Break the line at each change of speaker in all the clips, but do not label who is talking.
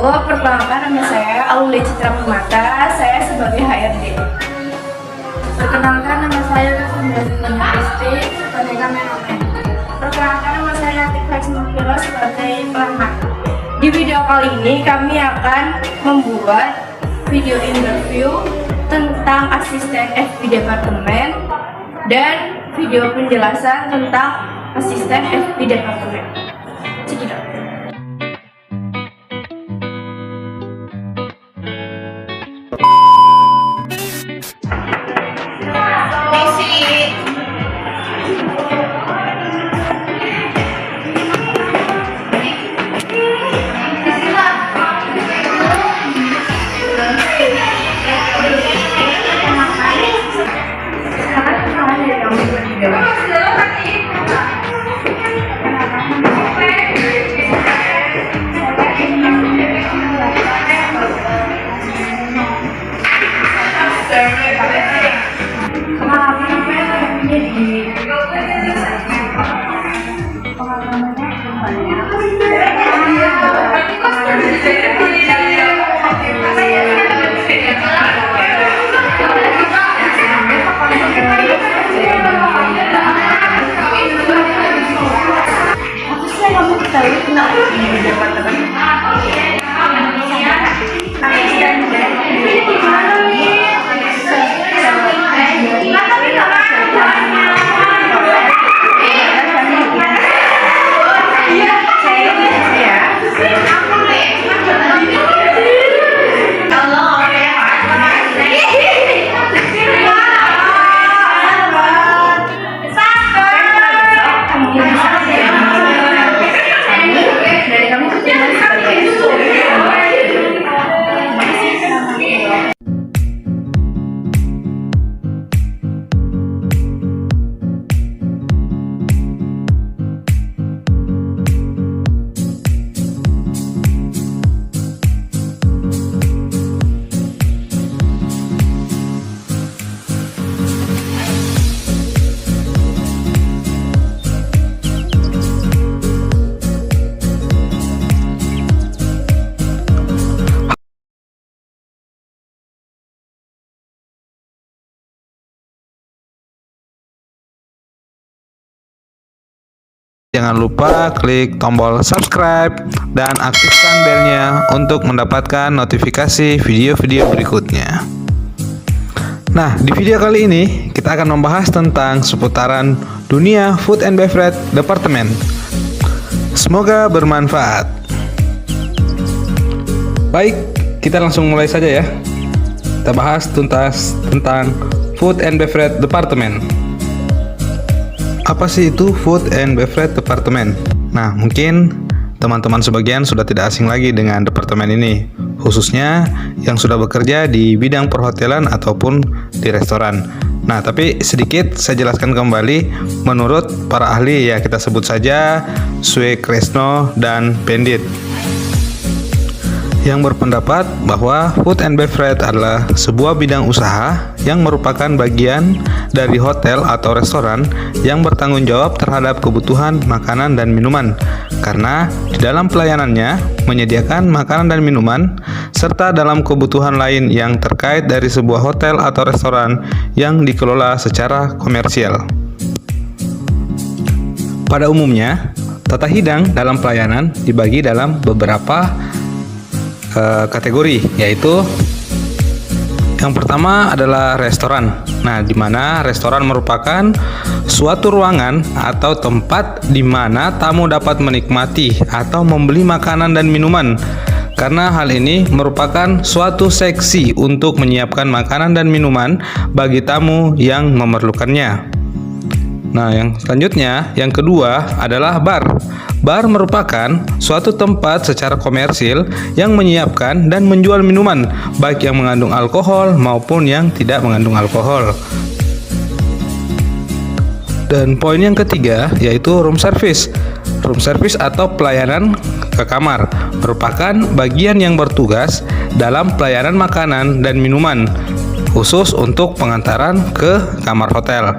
Halo, perkenalkan nama saya Aulia Citra Permata, saya sebagai HRD.
Perkenalkan nama saya Kasundari Kristi sebagai kameramen.
Perkenalkan nama saya Atik Faismukiro sebagai pelamar. Di video kali ini kami akan membuat video interview tentang asisten FB Departemen dan video penjelasan tentang asisten FB Departemen. Cekidot.
Jangan lupa klik tombol subscribe dan aktifkan belnya untuk mendapatkan notifikasi video-video berikutnya. Nah, di video kali ini kita akan membahas tentang seputaran dunia Food and Beverage Department. Semoga bermanfaat. Baik, kita langsung mulai saja ya. Kita bahas tuntas tentang Food and Beverage Department. Apa sih itu Food and Beverage Department? Nah, mungkin teman-teman sebagian sudah tidak asing lagi dengan departemen ini, khususnya yang sudah bekerja di bidang perhotelan ataupun di restoran. Nah, tapi sedikit saya jelaskan kembali menurut para ahli, ya kita sebut saja Sue Kresno dan Pendit, yang berpendapat bahwa food and beverage adalah sebuah bidang usaha yang merupakan bagian dari hotel atau restoran yang bertanggung jawab terhadap kebutuhan makanan dan minuman, karena di dalam pelayanannya menyediakan makanan dan minuman serta dalam kebutuhan lain yang terkait dari sebuah hotel atau restoran yang dikelola secara komersial. Pada umumnya, tata hidang dalam pelayanan dibagi dalam beberapa kategori, yaitu yang pertama adalah restoran. Nah, di mana restoran merupakan suatu ruangan atau tempat di mana tamu dapat menikmati atau membeli makanan dan minuman, karena hal ini merupakan suatu seksi untuk menyiapkan makanan dan minuman bagi tamu yang memerlukannya. Nah, yang selanjutnya, yang kedua adalah bar. Bar merupakan suatu tempat secara komersil yang menyiapkan dan menjual minuman, baik yang mengandung alkohol maupun yang tidak mengandung alkohol. Dan poin yang ketiga yaitu room service. Room service atau pelayanan ke kamar merupakan bagian yang bertugas dalam pelayanan makanan dan minuman, khusus untuk pengantaran ke kamar hotel.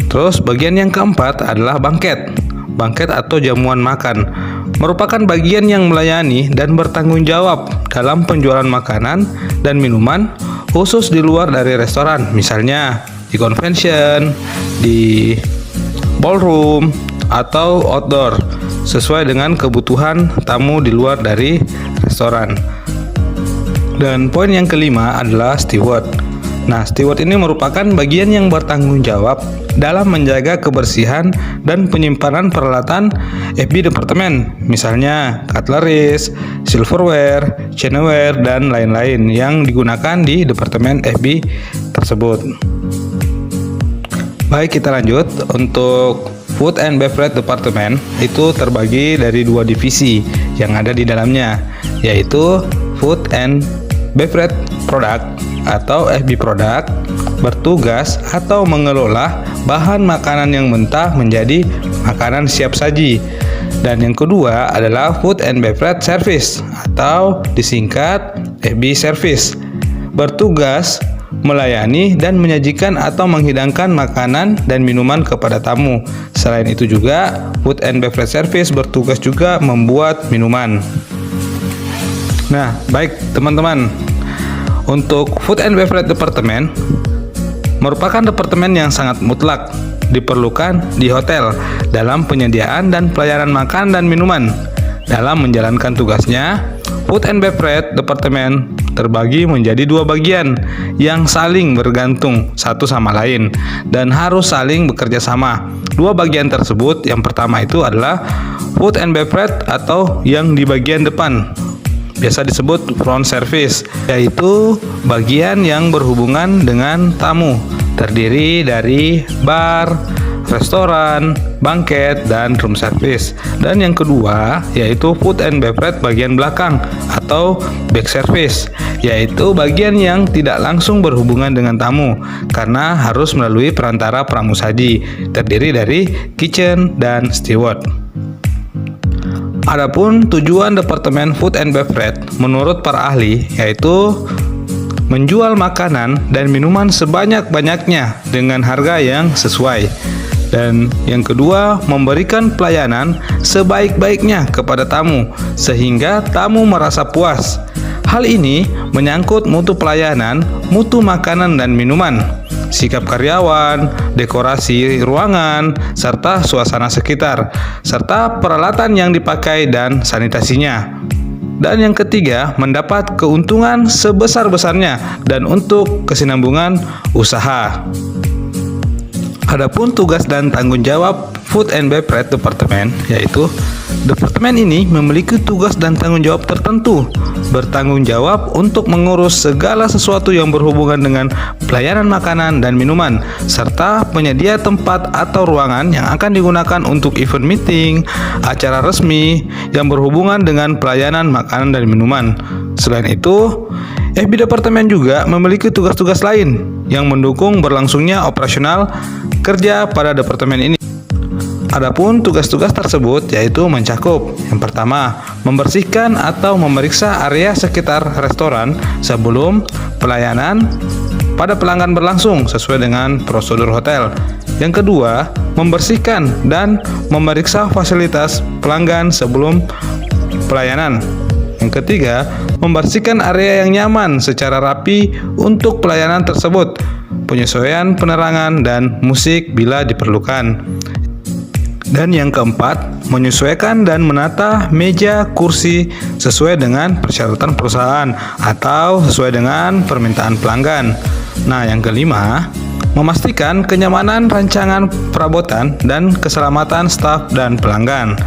Terus bagian yang keempat adalah bangket. Bangket atau jamuan makan merupakan bagian yang melayani dan bertanggung jawab dalam penjualan makanan dan minuman khusus di luar dari restoran, misalnya di convention, di ballroom, atau outdoor, sesuai dengan kebutuhan tamu di luar dari restoran. Dan poin yang kelima adalah steward. Nah, steward ini merupakan bagian yang bertanggung jawab dalam menjaga kebersihan dan penyimpanan peralatan F&B departemen, misalnya cutleries, silverware, chinaware, dan lain-lain yang digunakan di departemen F&B tersebut. Baik, kita lanjut. Untuk Food and Beverage Department itu terbagi dari dua divisi yang ada di dalamnya, yaitu Food and Beverage Product atau FB Product, bertugas atau mengelola bahan makanan yang mentah menjadi makanan siap saji. Dan yang kedua adalah Food and Beverage Service atau disingkat FB Service, bertugas melayani dan menyajikan atau menghidangkan makanan dan minuman kepada tamu. Selain itu juga, Food and Beverage Service bertugas juga membuat minuman. Nah, baik teman-teman, untuk Food and Beverage Department merupakan departemen yang sangat mutlak diperlukan di hotel dalam penyediaan dan pelayanan makan dan minuman. Dalam menjalankan tugasnya, Food and Beverage Department terbagi menjadi dua bagian yang saling bergantung satu sama lain dan harus saling bekerja sama. Dua bagian tersebut, yang pertama itu adalah Food and Beverage atau yang di bagian depan, biasa disebut front service, yaitu bagian yang berhubungan dengan tamu, terdiri dari bar, restoran, bangket, dan room service. Dan yang kedua yaitu Food and Beverage bagian belakang atau back service, yaitu bagian yang tidak langsung berhubungan dengan tamu karena harus melalui perantara pramusaji, terdiri dari kitchen dan steward. Adapun tujuan Departemen Food and Beverage menurut para ahli yaitu menjual makanan dan minuman sebanyak-banyaknya dengan harga yang sesuai. Dan yang kedua, memberikan pelayanan sebaik-baiknya kepada tamu sehingga tamu merasa puas. Hal ini menyangkut mutu pelayanan, mutu makanan dan minuman, sikap karyawan, dekorasi ruangan, serta suasana sekitar, serta peralatan yang dipakai dan sanitasinya. Dan yang ketiga, mendapat keuntungan sebesar-besarnya dan untuk kesinambungan usaha. Adapun tugas dan tanggung jawab Food and Beverage Department, yaitu departemen ini memiliki tugas dan tanggung jawab tertentu, bertanggung jawab untuk mengurus segala sesuatu yang berhubungan dengan pelayanan makanan dan minuman, serta penyedia tempat atau ruangan yang akan digunakan untuk event meeting, acara resmi yang berhubungan dengan pelayanan makanan dan minuman. Selain itu, FB Departemen juga memiliki tugas-tugas lain yang mendukung berlangsungnya operasional kerja pada departemen ini. Adapun tugas-tugas tersebut yaitu mencakup yang pertama, membersihkan atau memeriksa area sekitar restoran sebelum pelayanan pada pelanggan berlangsung sesuai dengan prosedur hotel. Yang kedua, membersihkan dan memeriksa fasilitas pelanggan sebelum pelayanan. Yang ketiga, membersihkan area yang nyaman secara rapi untuk pelayanan tersebut, penyesuaian penerangan dan musik bila diperlukan. Dan yang keempat, menyesuaikan dan menata meja kursi sesuai dengan persyaratan perusahaan atau sesuai dengan permintaan pelanggan. Nah, yang kelima, memastikan kenyamanan rancangan perabotan dan keselamatan staf dan pelanggan.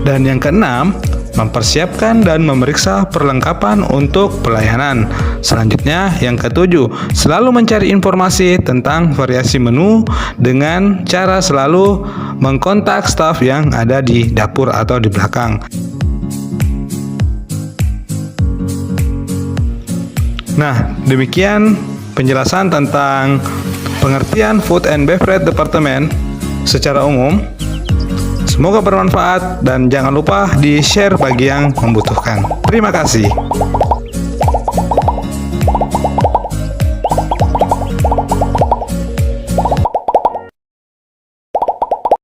Dan yang keenam, mempersiapkan dan memeriksa perlengkapan untuk pelayanan. Selanjutnya, yang ketujuh, selalu mencari informasi tentang variasi menu dengan cara selalu mengkontak staf yang ada di dapur atau di belakang. Nah, demikian penjelasan tentang pengertian Food and Beverage Department secara umum. Semoga bermanfaat dan jangan lupa di-share bagi yang membutuhkan. Terima kasih.